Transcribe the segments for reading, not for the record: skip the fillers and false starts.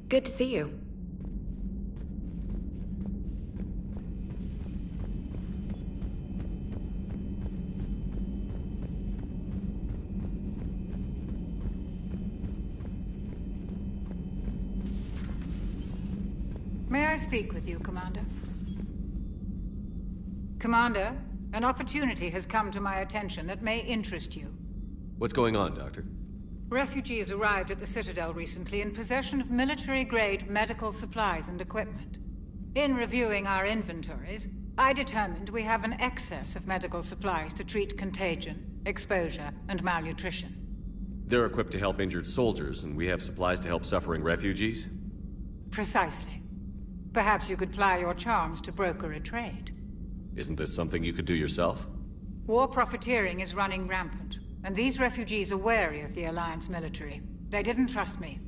Good to see you. May I speak with you, Commander? Commander, an opportunity has come to my attention that may interest you. What's going on, Doctor? Refugees arrived at the Citadel recently in possession of military-grade medical supplies and equipment. In reviewing our inventories, I determined we have an excess of medical supplies to treat contagion, exposure, and malnutrition. They're equipped to help injured soldiers, and we have supplies to help suffering refugees? Precisely. Perhaps you could ply your charms to broker a trade. Isn't this something you could do yourself? War profiteering is running rampant, and these refugees are wary of the Alliance military. They didn't trust me.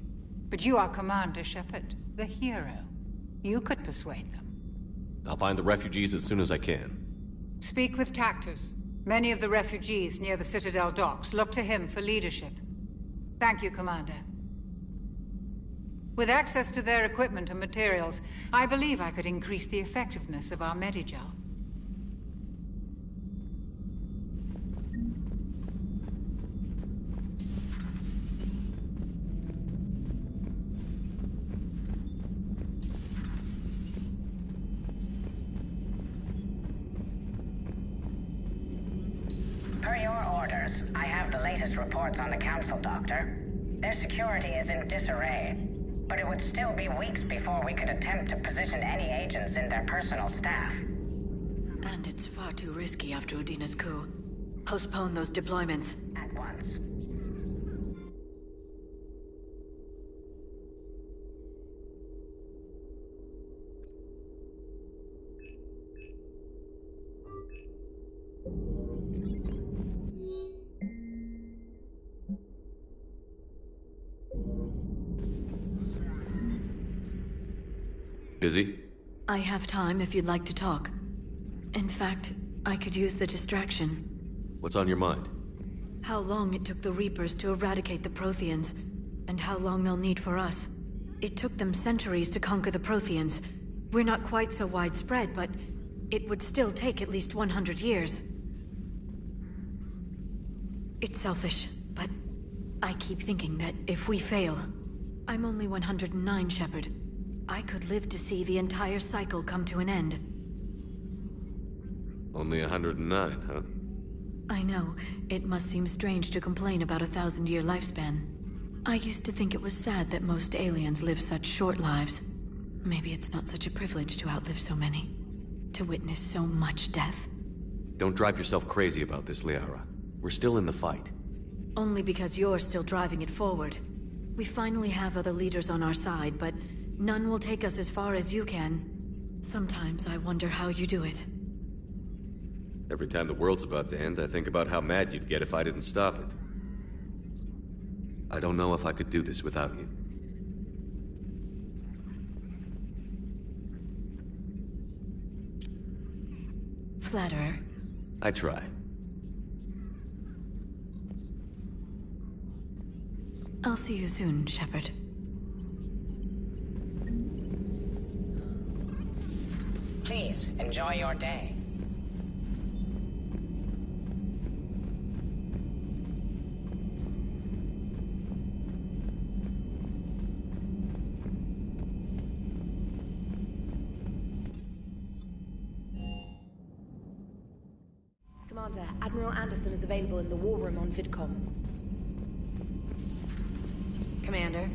But you are Commander Shepard, the hero. You could persuade them. I'll find the refugees as soon as I can. Speak with Tactus. Many of the refugees near the Citadel docks look to him for leadership. Thank you, Commander. With access to their equipment and materials, I believe I could increase the effectiveness of our Medigel. Per your orders, I have the latest reports on the Council, Doctor. Their security is in disarray, but it would still be weeks before we could attempt to position any agents in their personal staff. And it's far too risky after Udina's coup. Postpone those deployments. At once. Busy? I have time if you'd like to talk. In fact, I could use the distraction. What's on your mind? How long it took the Reapers to eradicate the Protheans, and how long they'll need for us. It took them centuries to conquer the Protheans. We're not quite so widespread, but it would still take at least 100 years. It's selfish, but I keep thinking that if we fail... I'm only 109, Shepard. I could live to see the entire cycle come to an end. Only 109, huh? I know. It must seem strange to complain about a 1,000-year lifespan. I used to think it was sad that most aliens live such short lives. Maybe it's not such a privilege to outlive so many. To witness so much death. Don't drive yourself crazy about this, Liara. We're still in the fight. Only because you're still driving it forward. We finally have other leaders on our side, but none will take us as far as you can. Sometimes I wonder how you do it. Every time the world's about to end, I think about how mad you'd get if I didn't stop it. I don't know if I could do this without you. Flatterer. I try. I'll see you soon, Shepard. Please, enjoy your day. Commander, Admiral Anderson is available in the war room on VidCom. Commander.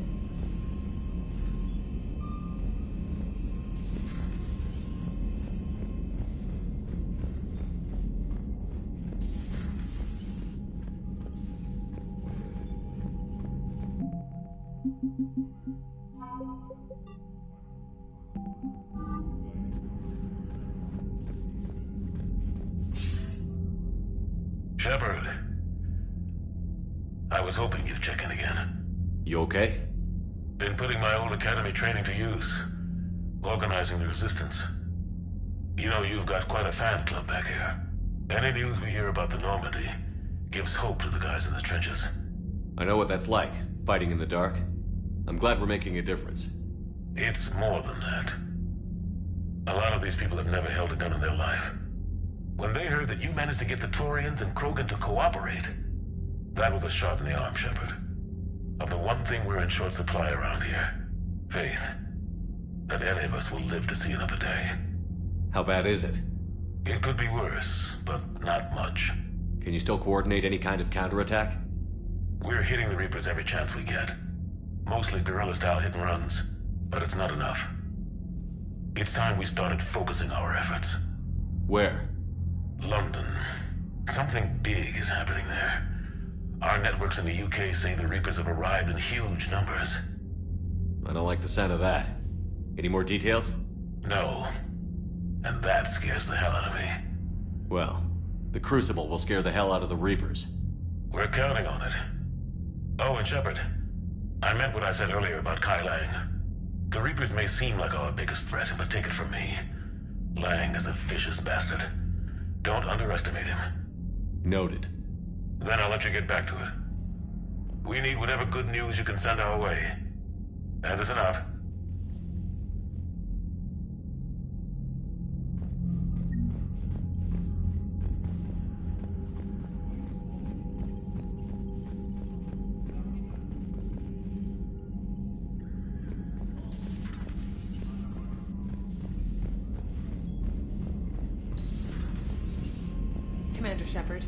Shepard. I was hoping you'd check in again. You okay? Been putting my old academy training to use. Organizing the resistance. You know, you've got quite a fan club back here. Any news we hear about the Normandy gives hope to the guys in the trenches. I know what that's like, fighting in the dark. I'm glad we're making a difference. It's more than that. A lot of these people have never held a gun in their life. When they heard that you managed to get the Turians and Krogan to cooperate, that was a shot in the arm, Shepard. Of the one thing we're in short supply around here, faith. That any of us will live to see another day. How bad is it? It could be worse, but not much. Can you still coordinate any kind of counterattack? We're hitting the Reapers every chance we get. Mostly guerrilla-style hit-and-runs, but it's not enough. It's time we started focusing our efforts. Where? London. Something big is happening there. Our networks in the UK say the Reapers have arrived in huge numbers. I don't like the sound of that. Any more details? No. And that scares the hell out of me. Well, the Crucible will scare the hell out of the Reapers. We're counting on it. Oh, and Shepard, I meant what I said earlier about Kai Lang. The Reapers may seem like our biggest threat, but take it from me. Lang is a vicious bastard. Don't underestimate him. Noted. Then I'll let you get back to it. We need whatever good news you can send our way. Anderson out. Commander Shepard.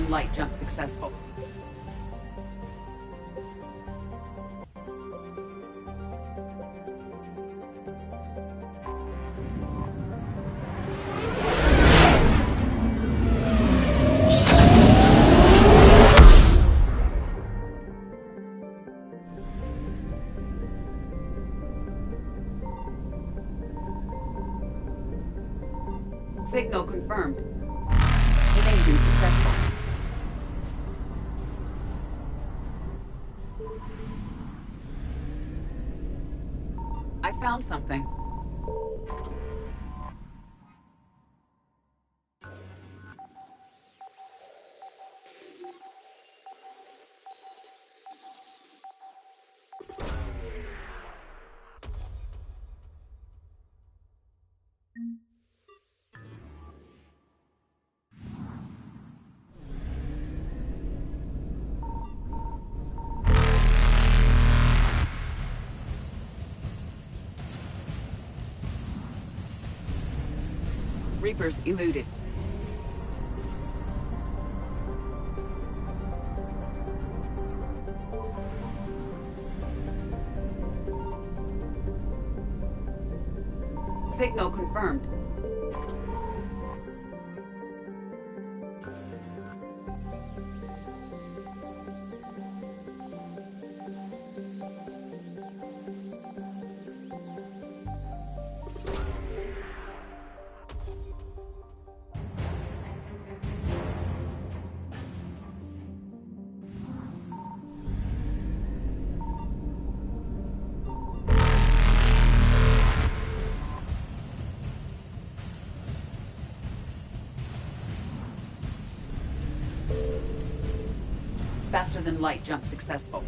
Light jump successful. Signal confirmed. Evasion successful. I found something. Reapers eluded. Signal confirmed. Faster than light jump successful.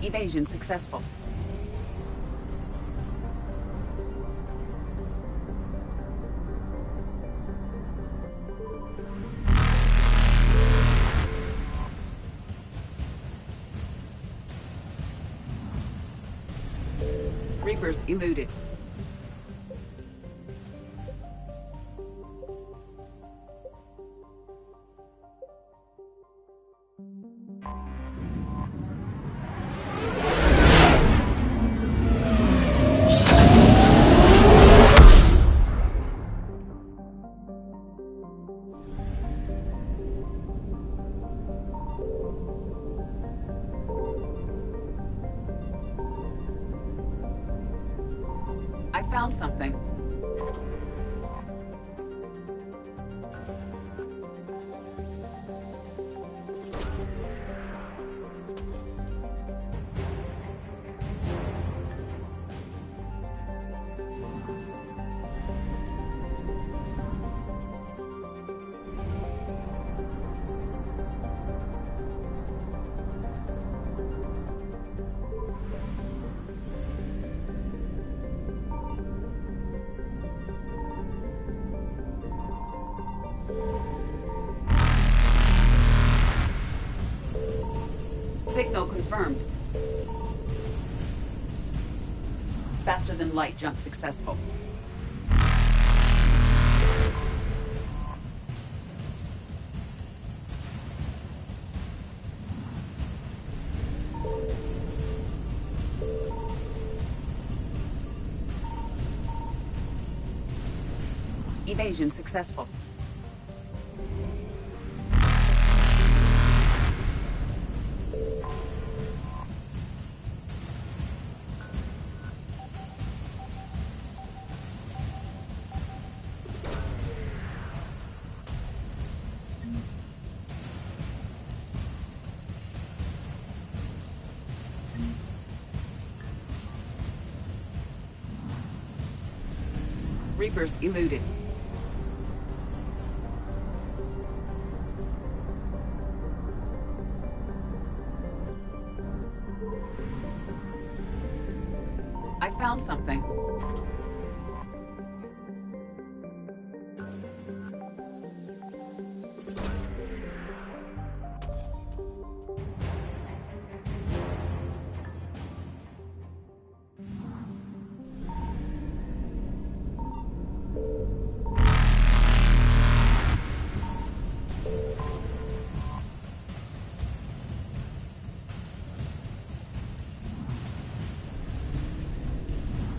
Evasion successful. Reapers eluded. I found something. Signal confirmed. Faster than light jump successful. Evasion successful. Reapers eluded. I found something.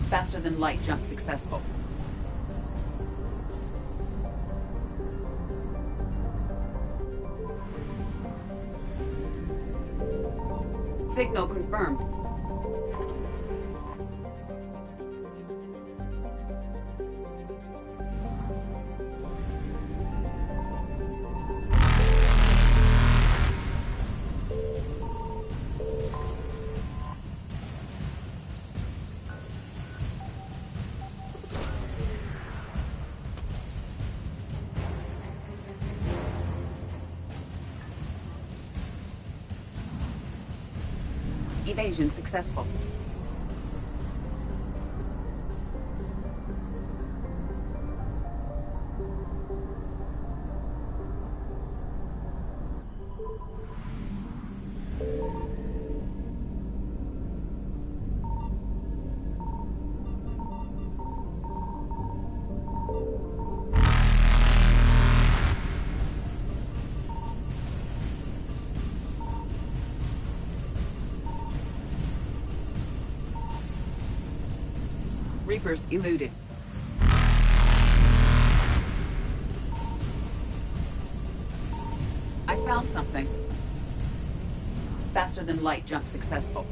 Faster than light jump successful. Signal confirmed. Evasion successful. Reapers eluded. I found something. Faster than light jump successful.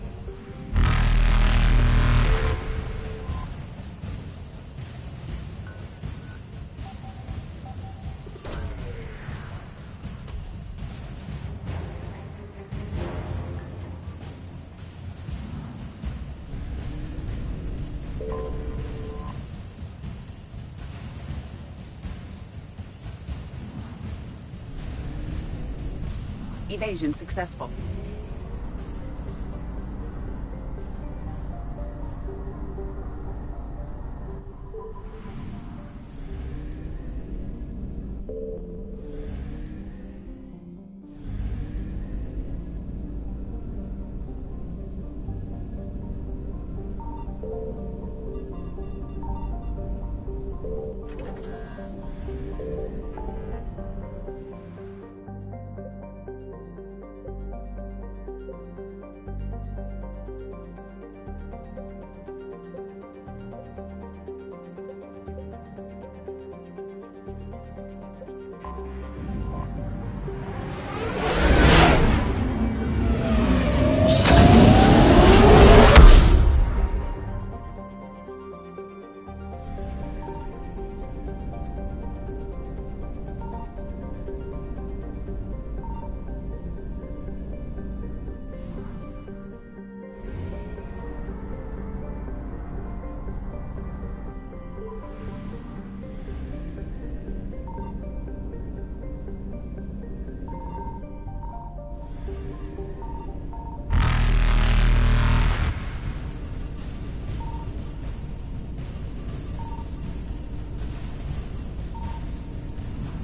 Evasion successful.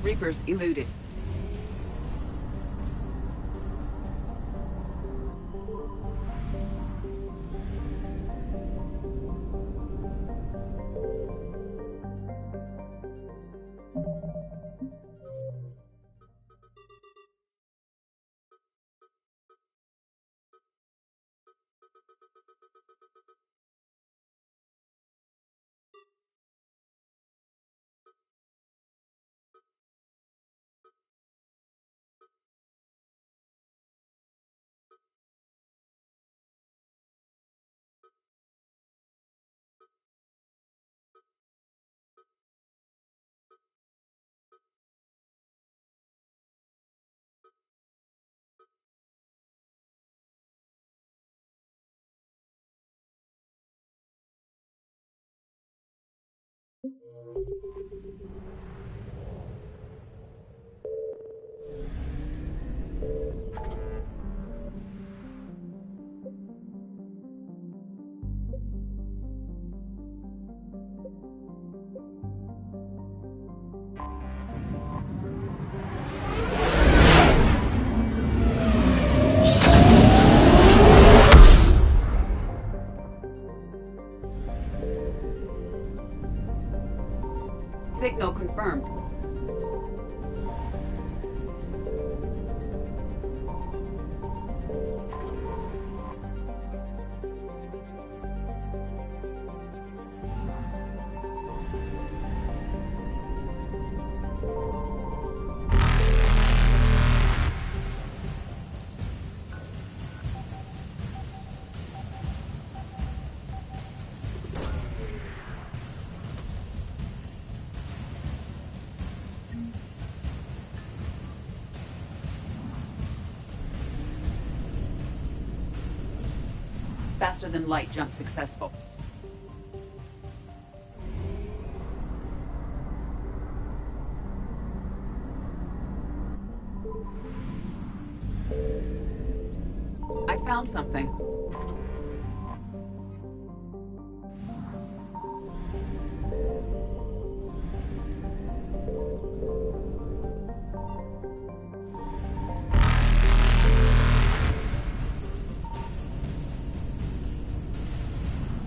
Reapers eluded. Signal confirmed. Faster than light jump successful. I found something.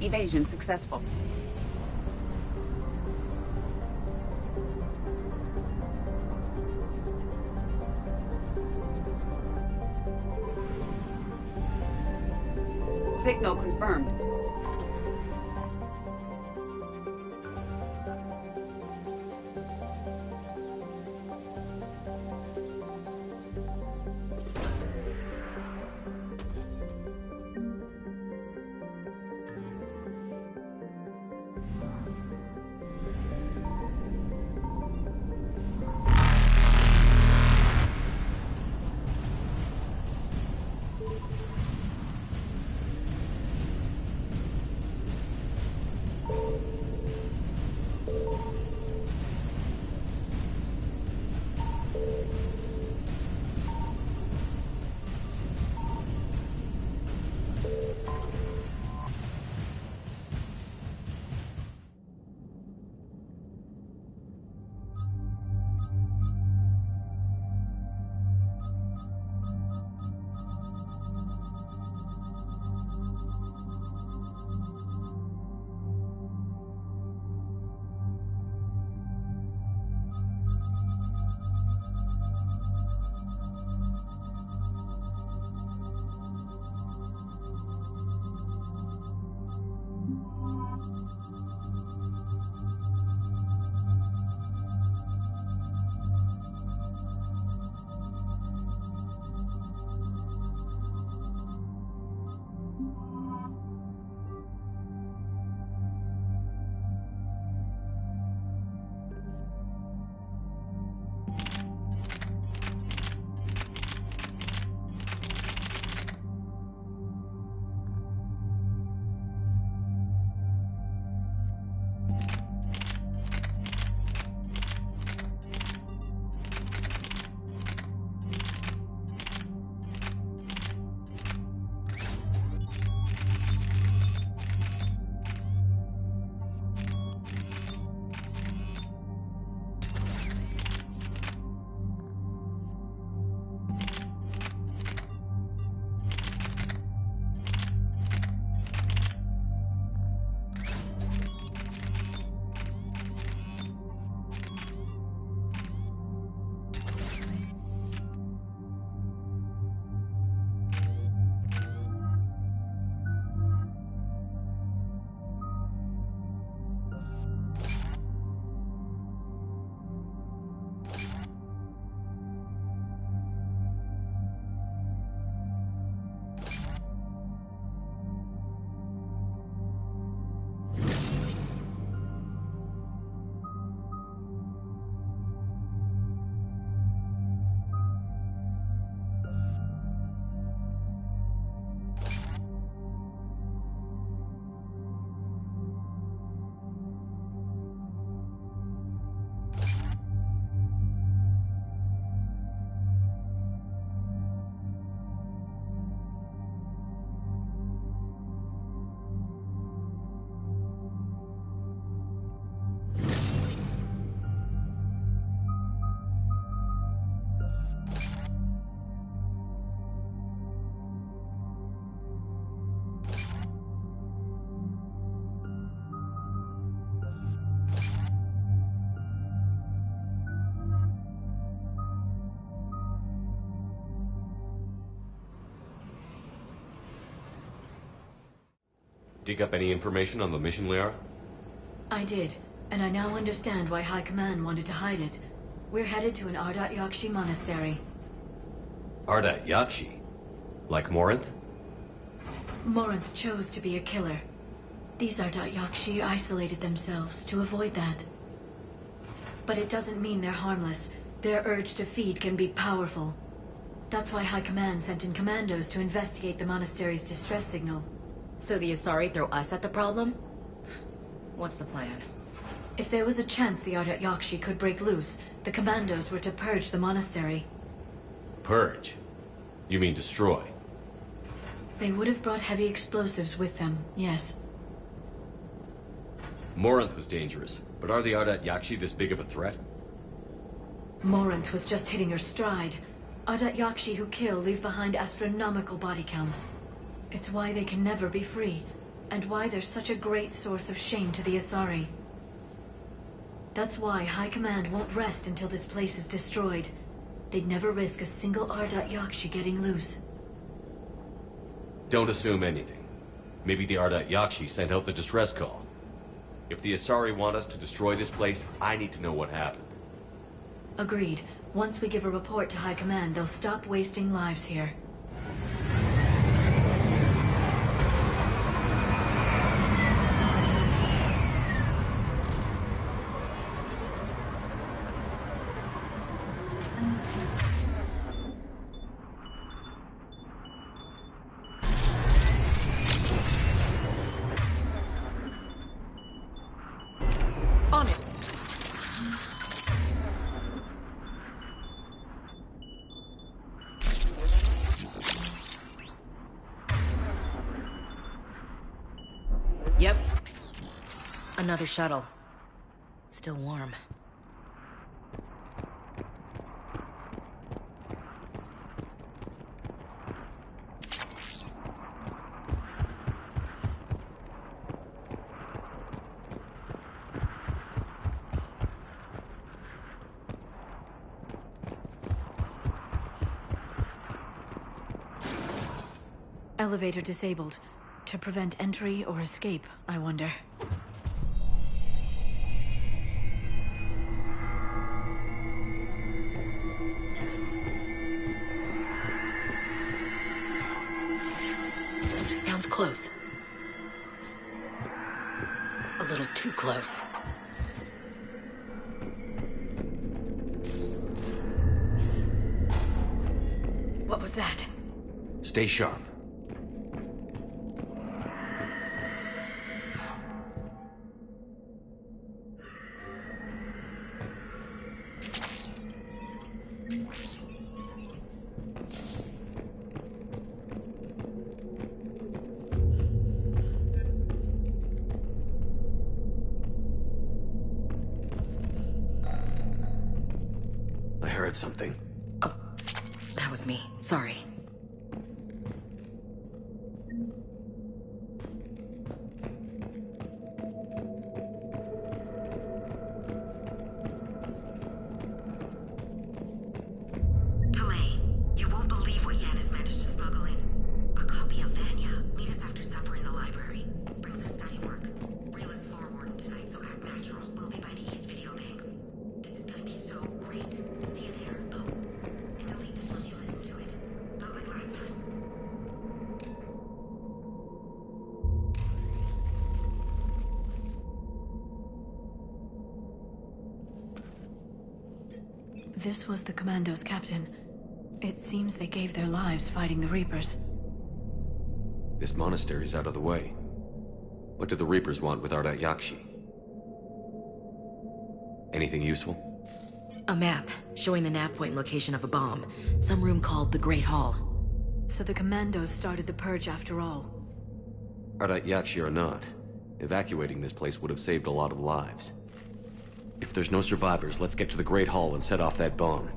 Evasion successful. Signal confirmed. Dig up any information on the mission, Liara? I did, and I now understand why High Command wanted to hide it. We're headed to an Ardat Yakshi monastery. Ardat Yakshi? Like Morinth? Morinth chose to be a killer. These Ardat Yakshi isolated themselves to avoid that. But it doesn't mean they're harmless. Their urge to feed can be powerful. That's why High Command sent in commandos to investigate the monastery's distress signal. So the Asari throw us at the problem? What's the plan? If there was a chance the Ardat Yakshi could break loose, the commandos were to purge the monastery. Purge? You mean destroy? They would have brought heavy explosives with them, yes. Morinth was dangerous, but are the Ardat Yakshi this big of a threat? Morinth was just hitting her stride. Ardat Yakshi who kill leave behind astronomical body counts. It's why they can never be free, and why they're such a great source of shame to the Asari. That's why High Command won't rest until this place is destroyed. They'd never risk a single Ardat Yakshi getting loose. Don't assume anything. Maybe the Ardat Yakshi sent out the distress call. If the Asari want us to destroy this place, I need to know what happened. Agreed. Once we give a report to High Command, they'll stop wasting lives here. On it. Yep. Another shuttle. Still warm. Elevator disabled. To prevent entry or escape, I wonder. Sounds close. A little too close. What was that? Stay sharp. I heard something. Oh, that was me. Sorry. Delay. You won't believe what Yan has managed to smuggle in. A copy of Vanya. Meet us after supper in the library. Bring some study work. Reel is floor warden tonight, so act natural. We'll be by the East Video Banks. This is gonna be so great. See you there. Oh, and delete this once you listen to it. Not like last time. This was the Commandos' captain. It seems they gave their lives fighting the Reapers. This monastery's out of the way. What do the Reapers want with Ardat Yakshi? Anything useful? A map showing the nav point location of a bomb. Some room called the Great Hall. So the Commandos started the purge after all. Ardat Yakshi or not, evacuating this place would have saved a lot of lives. If there's no survivors, let's get to the Great Hall and set off that bomb.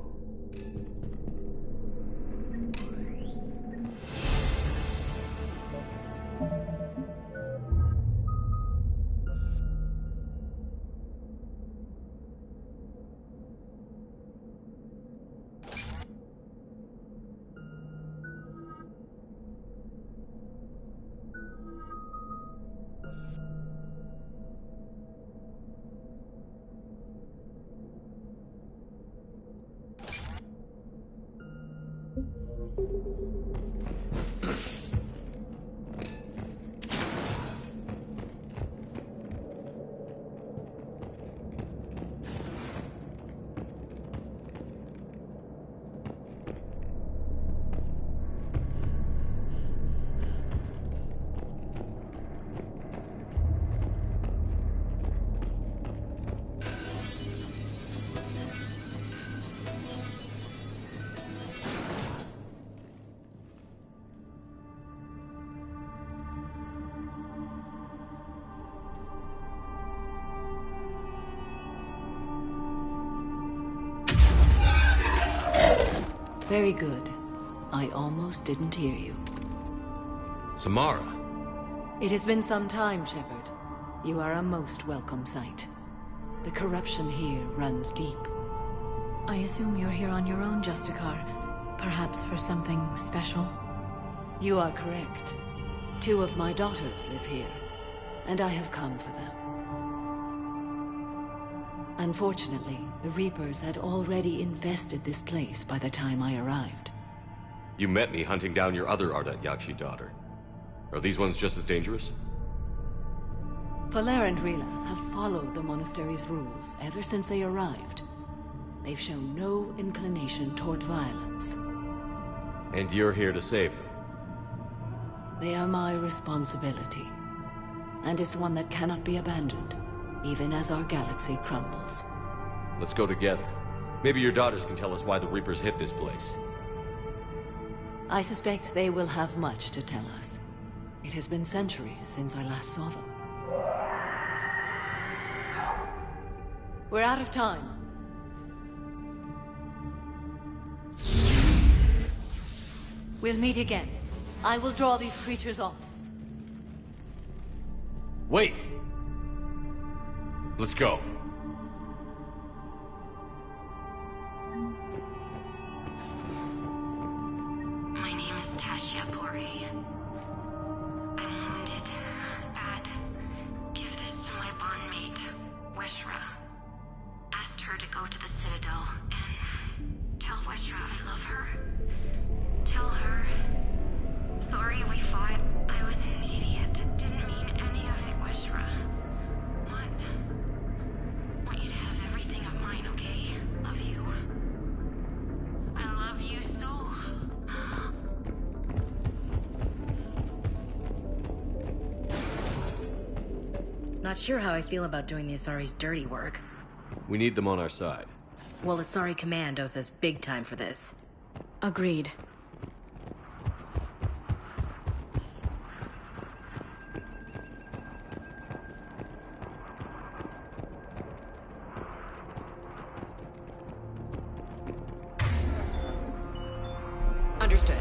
Very good. I almost didn't hear you. Samara! It has been some time, Shepard. You are a most welcome sight. The corruption here runs deep. I assume you're here on your own, Justicar. Perhaps for something special? You are correct. 2 of my daughters live here, and I have come for them. Unfortunately, the Reapers had already infested this place by the time I arrived. You met me hunting down your other Ardat Yakshi daughter. Are these ones just as dangerous? Falere and Rila have followed the monastery's rules ever since they arrived. They've shown no inclination toward violence. And you're here to save them? They are my responsibility. And it's one that cannot be abandoned, even as our galaxy crumbles. Let's go together. Maybe your daughters can tell us why the Reapers hit this place. I suspect they will have much to tell us. It has been centuries since I last saw them. We're out of time. We'll meet again. I will draw these creatures off. Wait! Let's go. My name is Tasha Pori. I'm wounded. Bad. Give this to my bondmate, Weshra. Asked her to go to the Citadel and tell Weshra I love her. Tell her. Sorry we fought. I was an idiot. Didn't mean any of it, Weshra. Want you to have everything of mine, okay? Love you. I love you so. Not sure how I feel about doing the Asari's dirty work. We need them on our side. Well, Asari Command owes us big time for this. Agreed. Understood.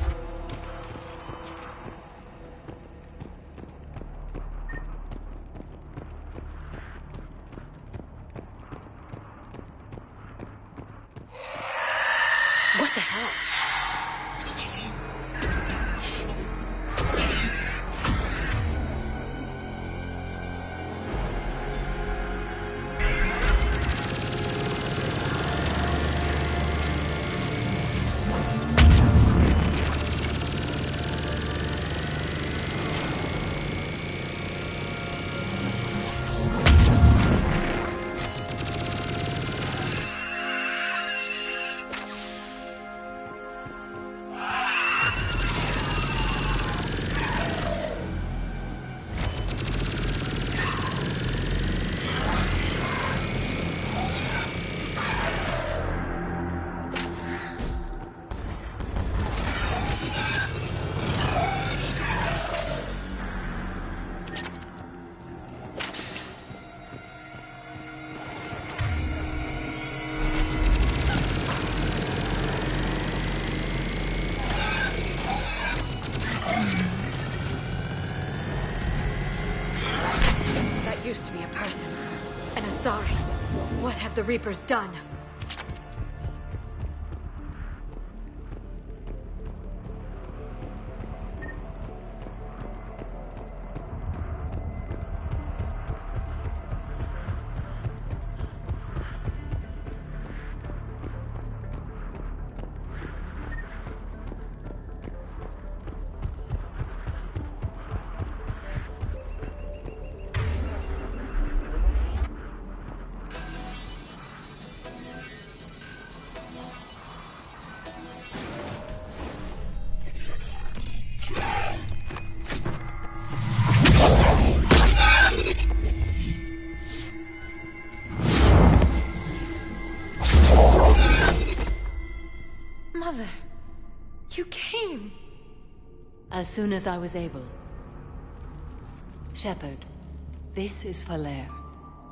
What the hell? Used to be a person. An Asari. What have the Reapers done? Mother, you came. As soon as I was able. Shepard, this is Falere,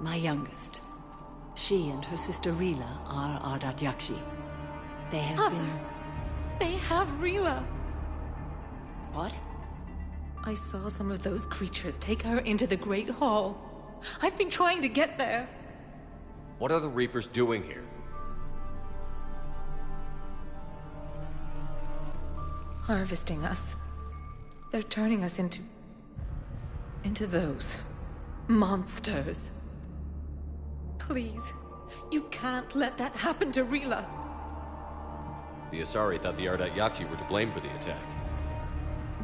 my youngest. She and her sister Rila are Ardat Yakshi. They have Mother, been... they have Rila. What? I saw some of those creatures take her into the Great Hall. I've been trying to get there. What are the Reapers doing here? Harvesting us. They're turning us into those monsters. Please, you can't let that happen to Rila. The Asari thought the Ardat Yakshi were to blame for the attack.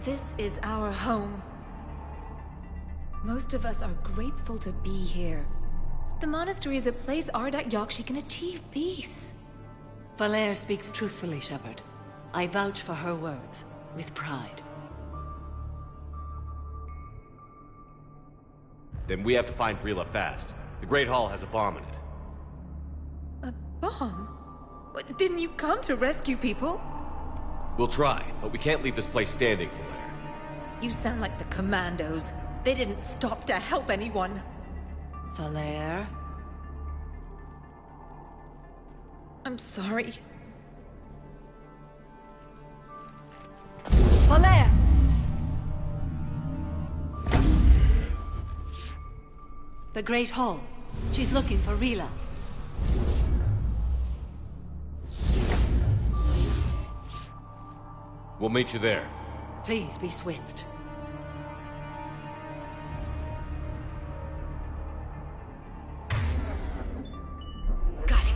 This is our home. Most of us are grateful to be here. The monastery is a place Ardat Yakshi can achieve peace. Falere speaks truthfully, Shepard. I vouch for her words, with pride. Then we have to find Rila fast. The Great Hall has a bomb in it. A bomb? What, didn't you come to rescue people? We'll try, but we can't leave this place standing, Falere. You sound like the Commandos. They didn't stop to help anyone. Falere? I'm sorry. Falere! The Great Hall. She's looking for Rila. We'll meet you there. Please be swift. Got it.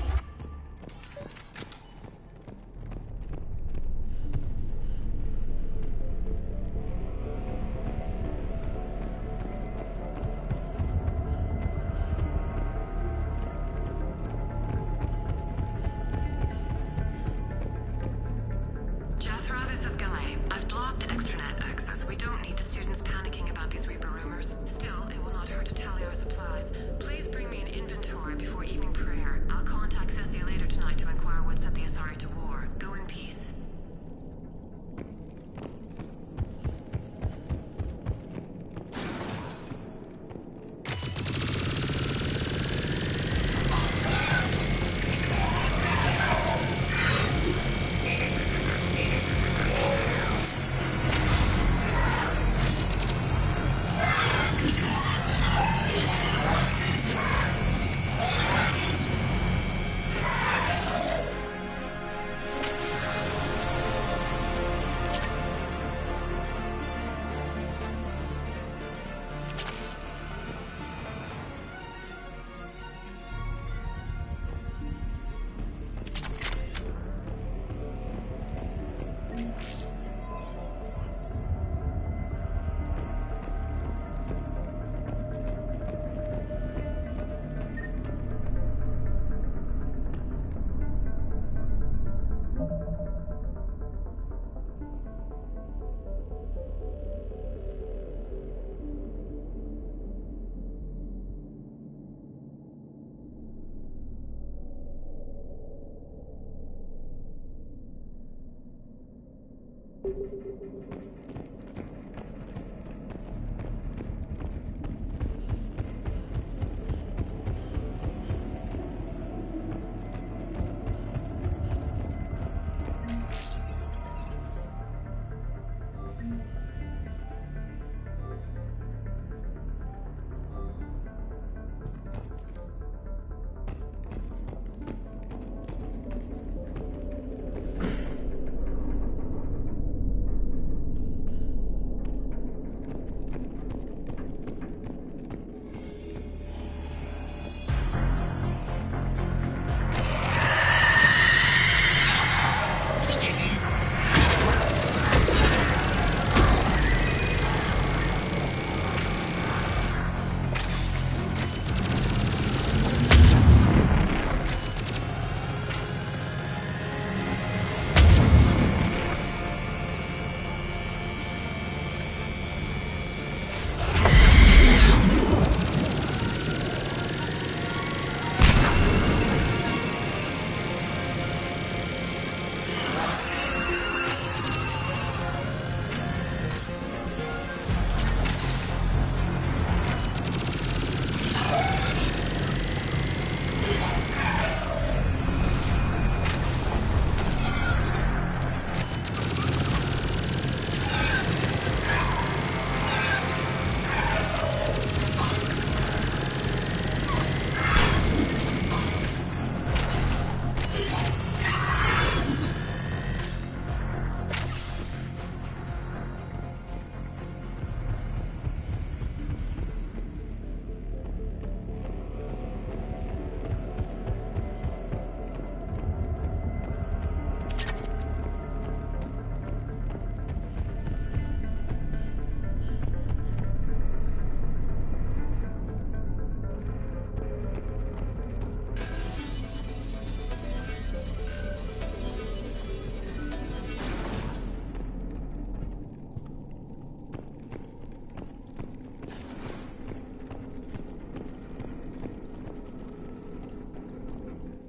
Jethro, this is Galay. I've blocked extranet access. We don't need the students panicking about these Reaper rumors. Still, it will not hurt to tally our supplies. Please bring me an inventory before evening prayer. I'll contact Cessia later tonight to inquire what set the Asari to war. Go in peace.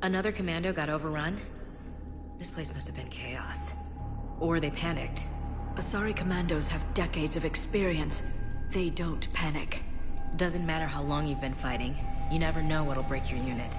Another commando got overrun? This place must have been chaos. Or they panicked. Asari commandos have decades of experience. They don't panic. Doesn't matter how long you've been fighting. You never know what'll break your unit.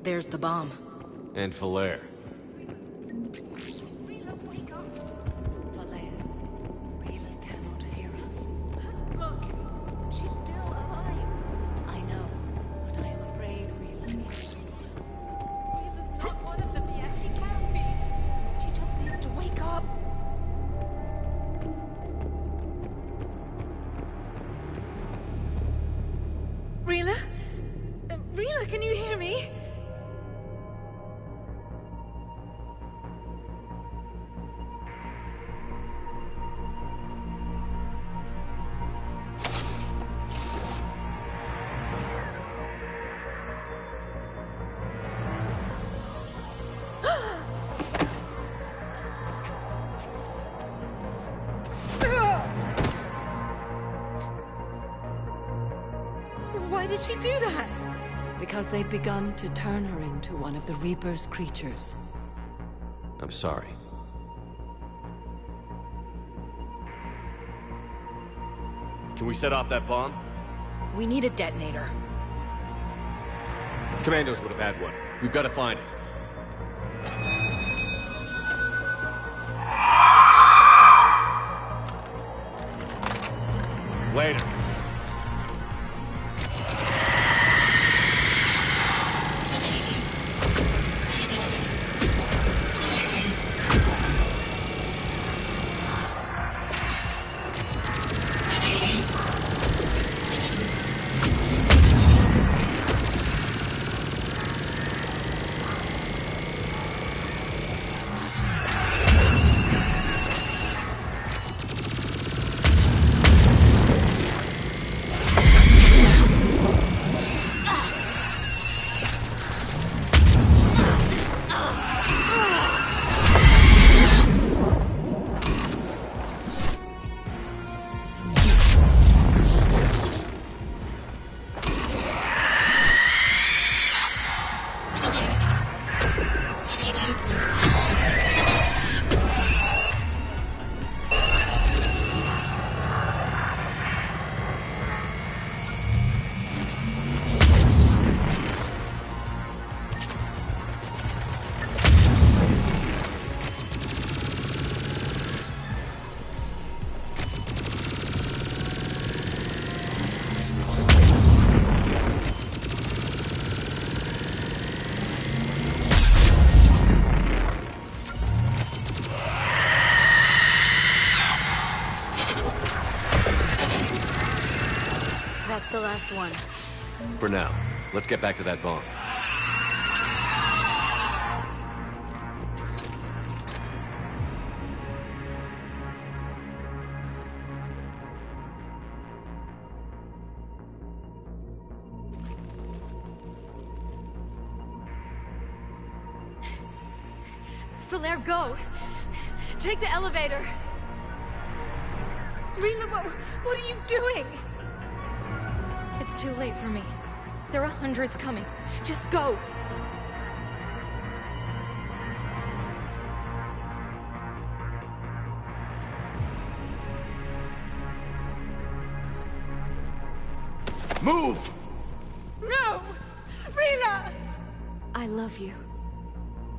There's the bomb. And Falere. Rila? Rila, can you hear me? Why did she do that? Because they've begun to turn her into one of the Reaper's creatures. I'm sorry. Can we set off that bomb? We need a detonator. Commandos would have had one. We've got to find it. Later. That's the last one. For now. Let's get back to that bomb. Falere, go! Take the elevator! Rila, what are you doing? It's too late for me. There are hundreds coming. Just go! Move! No! Rila! I love you.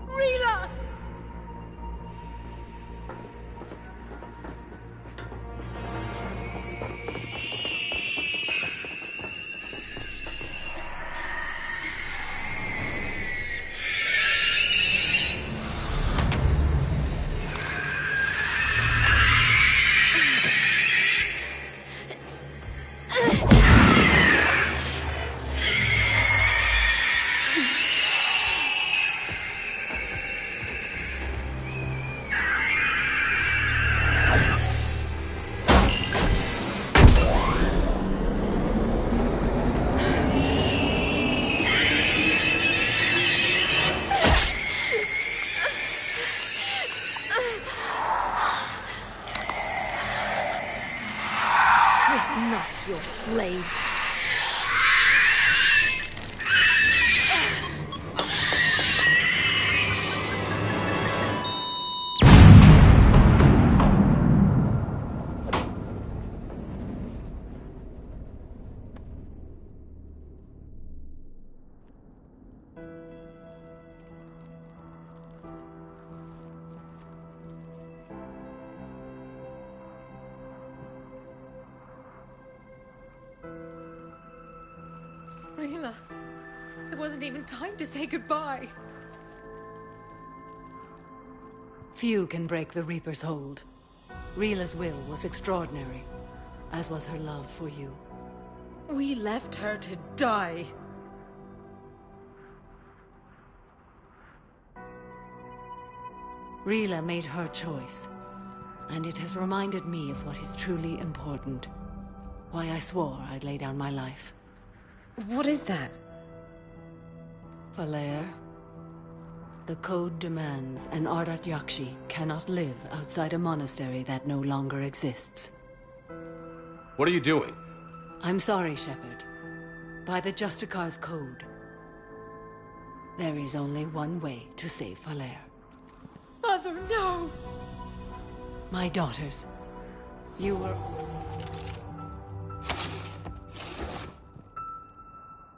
Rila! Not your slaves. Rila, there wasn't even time to say goodbye. Few can break the Reaper's hold. Rila's will was extraordinary, as was her love for you. We left her to die. Rila made her choice, and it has reminded me of what is truly important. Why I swore I'd lay down my life. What is that? Falere. The code demands an Ardat Yakshi cannot live outside a monastery that no longer exists. What are you doing? I'm sorry, Shepard. By the Justicar's code, there is only one way to save Falere. Mother, no! My daughters, you were...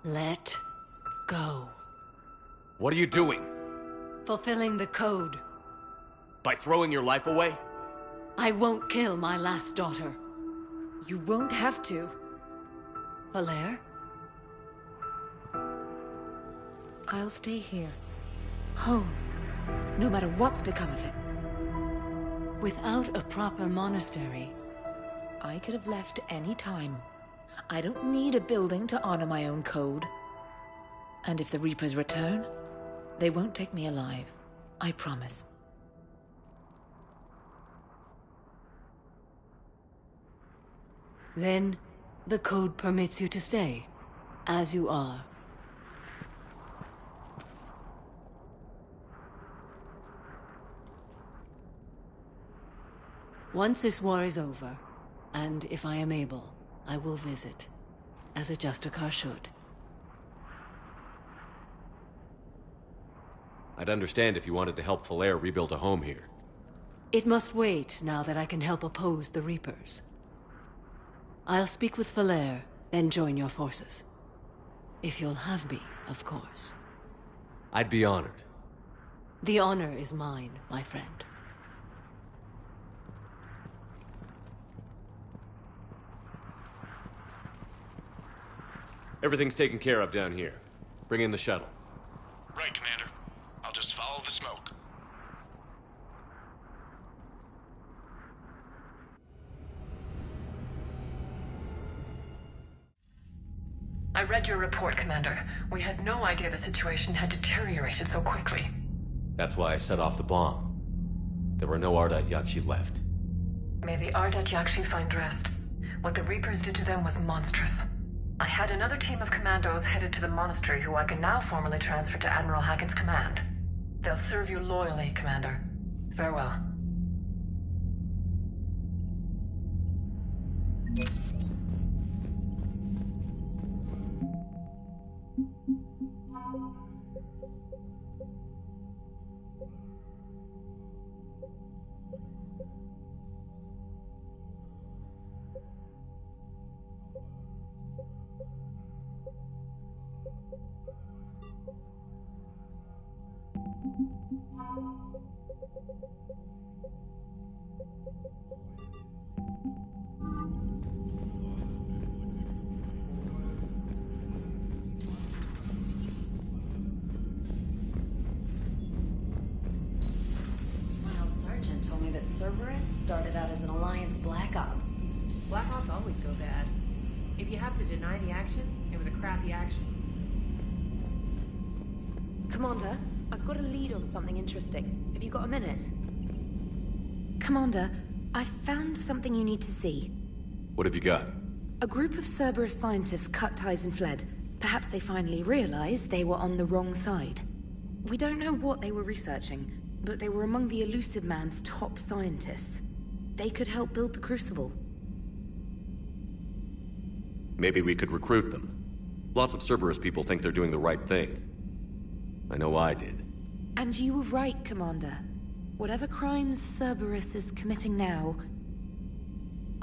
Let go. What are you doing? Fulfilling the code. By throwing your life away? I won't kill my last daughter. You won't have to. Falere? I'll stay here. Home. No matter what's become of it. Without a proper monastery... I could have left any time. I don't need a building to honor my own code. And if the Reapers return, they won't take me alive. I promise. Then, the code permits you to stay, as you are. Once this war is over, and if I am able, I will visit, as a Justicar should. I'd understand if you wanted to help Falere rebuild a home here. It must wait now that I can help oppose the Reapers. I'll speak with Falere, then join your forces. If you'll have me, of course. I'd be honored. The honor is mine, my friend. Everything's taken care of down here. Bring in the shuttle. Right, Commander. I'll just follow the smoke. I read your report, Commander. We had no idea the situation had deteriorated so quickly. That's why I set off the bomb. There were no Ardat Yakshi left. May the Ardat Yakshi find rest. What the Reapers did to them was monstrous. I had another team of commandos headed to the monastery who I can now formally transfer to Admiral Hackett's command. They'll serve you loyally, Commander. Farewell. Cerberus started out as an Alliance Black Op. Black Ops always go bad. If you have to deny the action, it was a crappy action. Commander, I've got a lead on something interesting. Have you got a minute? Commander, I've found something you need to see. What have you got? A group of Cerberus scientists cut ties and fled. Perhaps they finally realized they were on the wrong side. We don't know what they were researching, but they were among the Elusive Man's top scientists. They could help build the Crucible. Maybe we could recruit them. Lots of Cerberus people think they're doing the right thing. I know I did. And you were right, Commander. Whatever crimes Cerberus is committing now...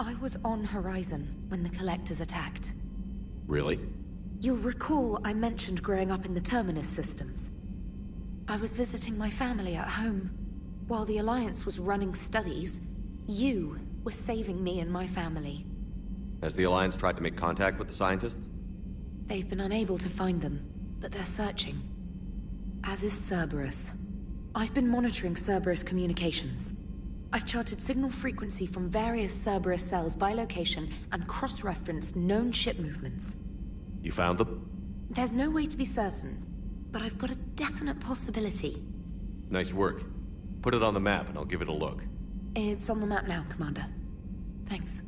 I was on Horizon when the Collectors attacked. Really? You'll recall I mentioned growing up in the Terminus systems. I was visiting my family at home. While the Alliance was running studies, you were saving me and my family. Has the Alliance tried to make contact with the scientists? They've been unable to find them, but they're searching. As is Cerberus. I've been monitoring Cerberus communications. I've charted signal frequency from various Cerberus cells by location and cross-referenced known ship movements. You found them? There's no way to be certain, but I've got a definite possibility. Nice work. Put it on the map and I'll give it a look. It's on the map now, Commander. Thanks.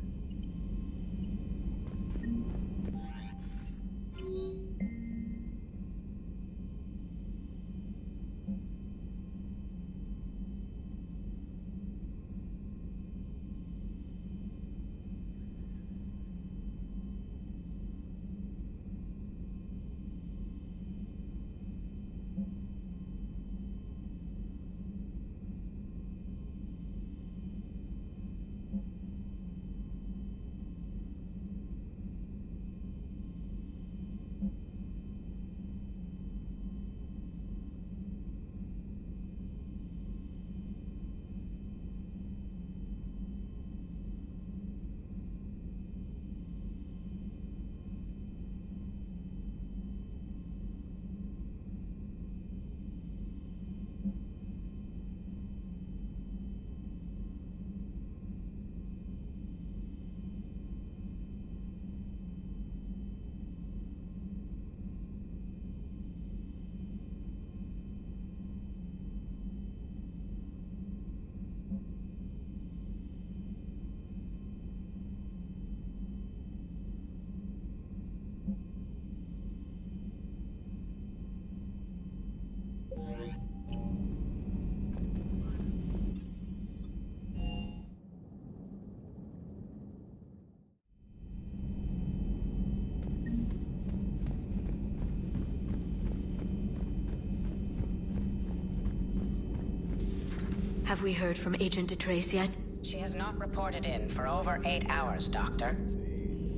Have we heard from Agent DeTrace yet? She has not reported in for over 8 hours, Doctor.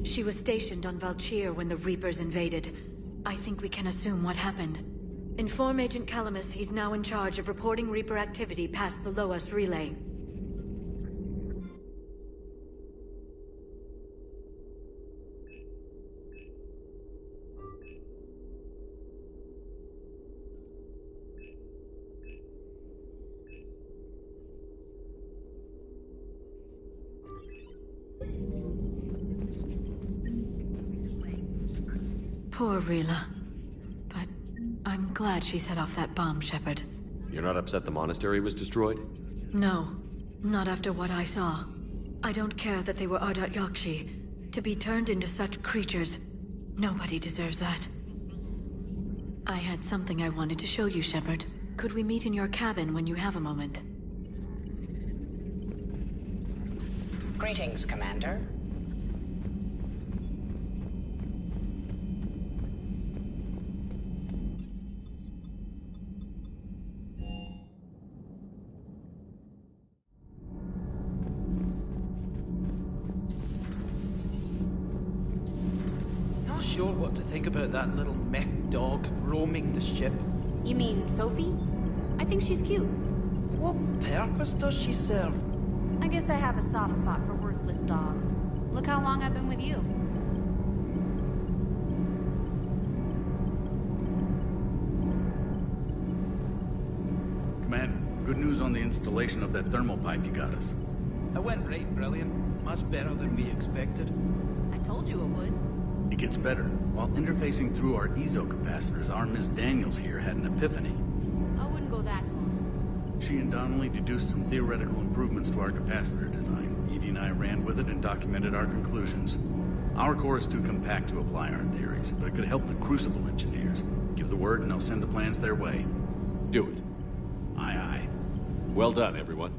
She was stationed on Valchir when the Reapers invaded. I think we can assume what happened. Inform Agent Calamus he's now in charge of reporting Reaper activity past the Loas relay. Poor Rila. But I'm glad she set off that bomb, Shepard. You're not upset the monastery was destroyed? No. Not after what I saw. I don't care that they were Ardat Yakshi. To be turned into such creatures, nobody deserves that. I had something I wanted to show you, Shepard. Could we meet in your cabin when you have a moment? Greetings, Commander. Sure what to think about that little mech dog roaming the ship. You mean Sophie? I think she's cute. What purpose does she serve? I guess I have a soft spot for worthless dogs. Look how long I've been with you. Commander, good news on the installation of that thermal pipe you got us. It went right brilliant. Much better than we expected. I told you it would. It gets better. While interfacing through our ezo capacitors, our Miss Daniels here had an epiphany. I wouldn't go that far. She and Donnelly deduced some theoretical improvements to our capacitor design. Edie and I ran with it and documented our conclusions. Our core is too compact to apply our theories, but it could help the Crucible engineers. Give the word and I'll send the plans their way. Do it. Aye, aye. Well done, everyone.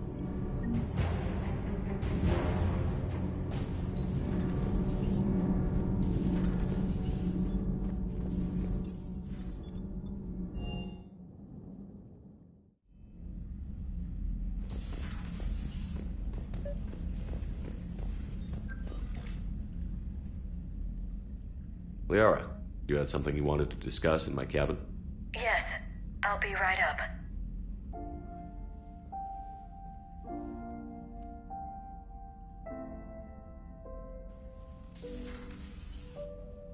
Liara, you had something you wanted to discuss in my cabin? Yes, I'll be right up.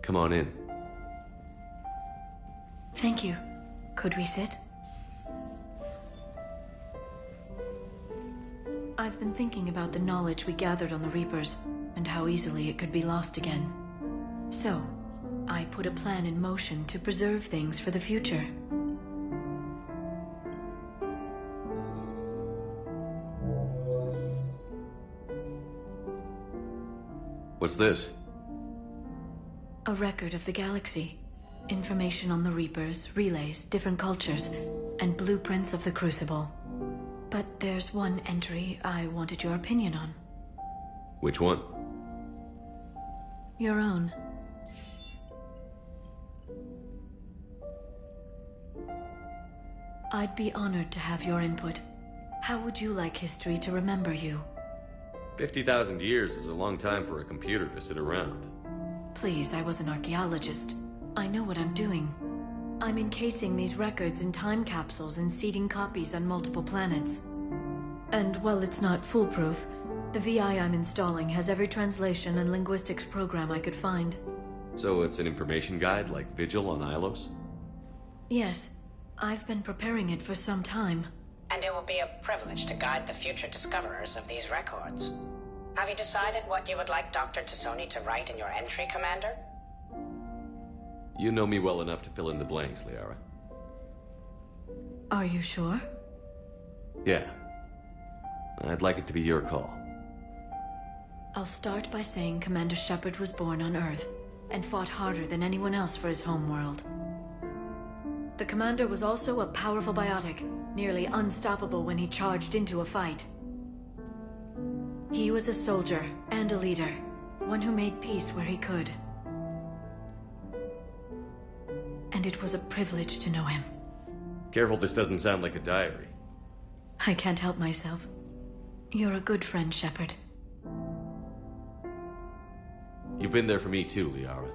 Come on in. Thank you. Could we sit? I've been thinking about the knowledge we gathered on the Reapers, and how easily it could be lost again. So, I put a plan in motion to preserve things for the future. What's this? A record of the galaxy. Information on the Reapers, relays, different cultures, and blueprints of the Crucible. But there's one entry I wanted your opinion on. Which one? Your own. I'd be honored to have your input. How would you like history to remember you? 50,000 years is a long time for a computer to sit around. Please, I was an archaeologist. I know what I'm doing. I'm encasing these records in time capsules and seeding copies on multiple planets. And while it's not foolproof, the VI I'm installing has every translation and linguistics program I could find. So it's an information guide like Vigil on Ilos? Yes. I've been preparing it for some time. And it will be a privilege to guide the future discoverers of these records. Have you decided what you would like Dr. T'Soni to write in your entry, Commander? You know me well enough to fill in the blanks, Liara. Are you sure? Yeah. I'd like it to be your call. I'll start by saying Commander Shepard was born on Earth, and fought harder than anyone else for his homeworld. The Commander was also a powerful biotic, nearly unstoppable when he charged into a fight. He was a soldier and a leader, one who made peace where he could. And it was a privilege to know him. Careful, this doesn't sound like a diary. I can't help myself. You're a good friend, Shepard. You've been there for me too, Liara.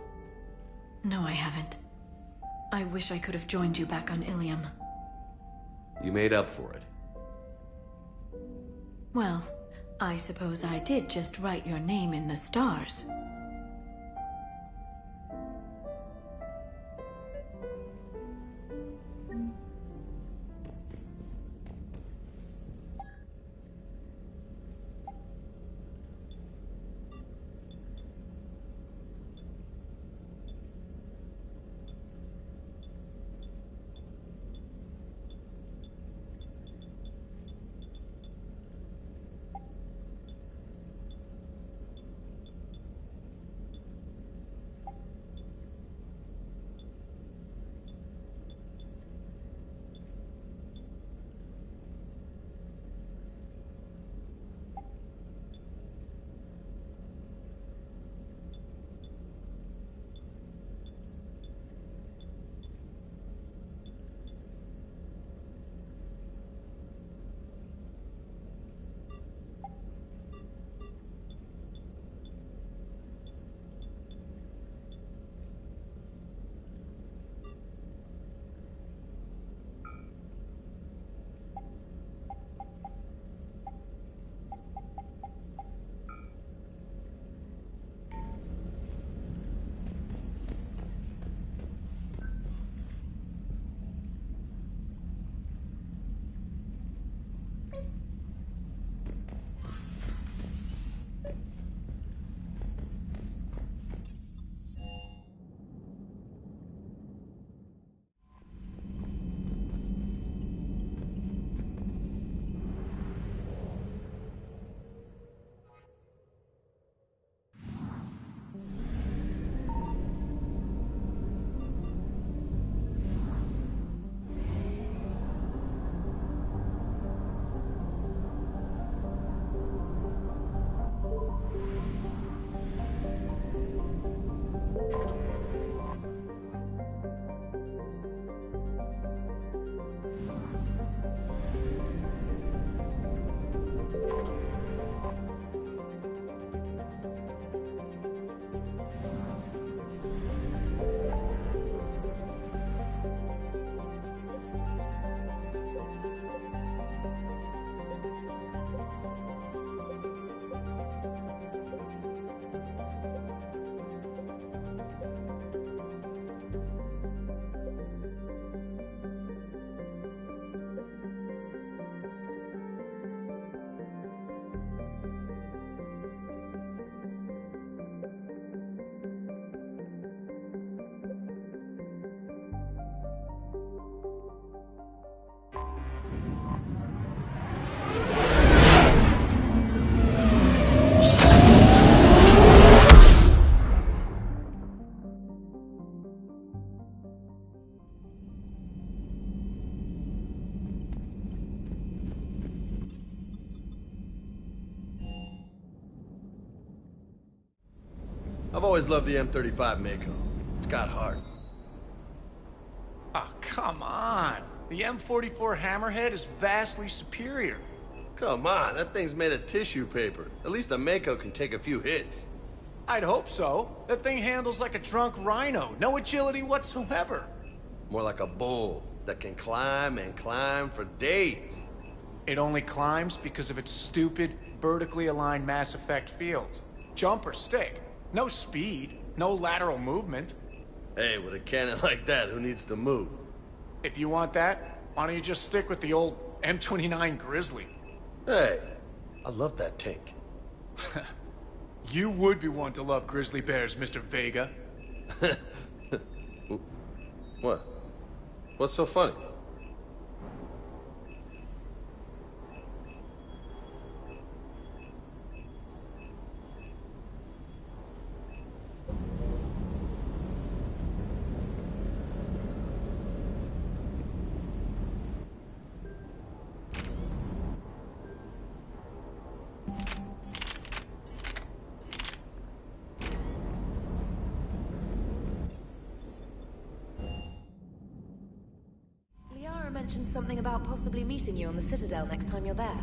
No, I haven't. I wish I could have joined you back on Ilium. You made up for it. Well, I suppose I did just write your name in the stars. always loved the M35 Mako. It's got heart. Oh, come on. The M44 Hammerhead is vastly superior. Come on, that thing's made of tissue paper. At least the Mako can take a few hits. I'd hope so. That thing handles like a drunk rhino. No agility whatsoever. More like a bull that can climb and climb for days. It only climbs because of its stupid, vertically aligned Mass Effect fields. Jump or stick. No speed. No lateral movement. Hey, with a cannon like that, who needs to move? If you want that, why don't you just stick with the old M29 Grizzly? Hey, I love that tank. You would be one to love grizzly bears, Mr. Vega. What? What's so funny? Liara mentioned something about possibly meeting you on the Citadel next time you're there.